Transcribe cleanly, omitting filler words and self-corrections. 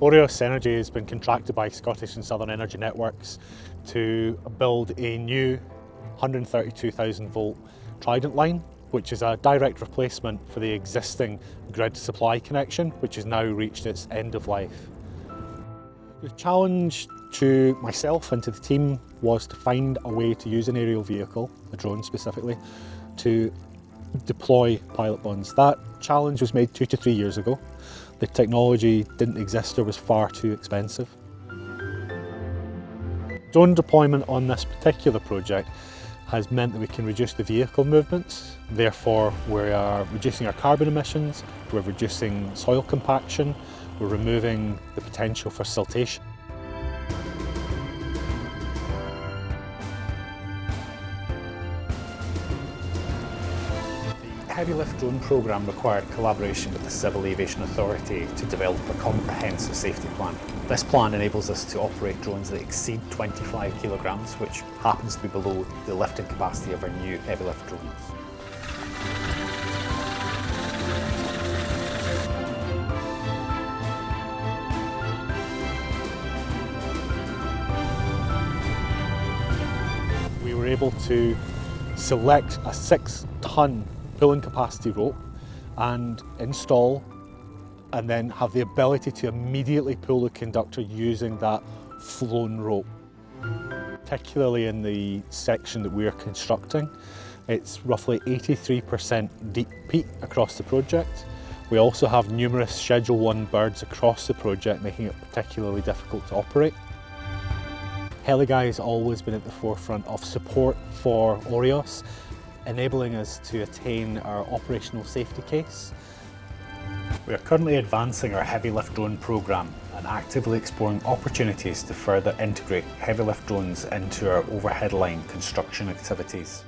Aureos Energy has been contracted by Scottish and Southern Energy Networks to build a new 132,000 volt Trident line, which is a direct replacement for the existing grid supply connection, which has now reached its end of life. The challenge to myself and to the team was to find a way to use an aerial vehicle, a drone specifically, to deploy pilot bonds. That challenge was made 2 to 3 years ago. The technology didn't exist or was far too expensive. Drone deployment on this particular project has meant that we can reduce the vehicle movements. Therefore, we are reducing our carbon emissions, we're reducing soil compaction, we're removing the potential for siltation. The Heavy Lift Drone programme required collaboration with the Civil Aviation Authority to develop a comprehensive safety plan. This plan enables us to operate drones that exceed 25 kilograms, which happens to be below the lifting capacity of our new heavy lift drones. We were able to select a 6-ton pulling capacity rope and install and then have the ability to immediately pull the conductor using that flown rope. Particularly in the section that we are constructing, it's roughly 83% deep peat across the project. We also have numerous Schedule 1 birds across the project, making it particularly difficult to operate. Heligai has always been at the forefront of support for Aureos, enabling us to attain our operational safety case. We are currently advancing our heavy lift drone programme and actively exploring opportunities to further integrate heavy lift drones into our overhead line construction activities.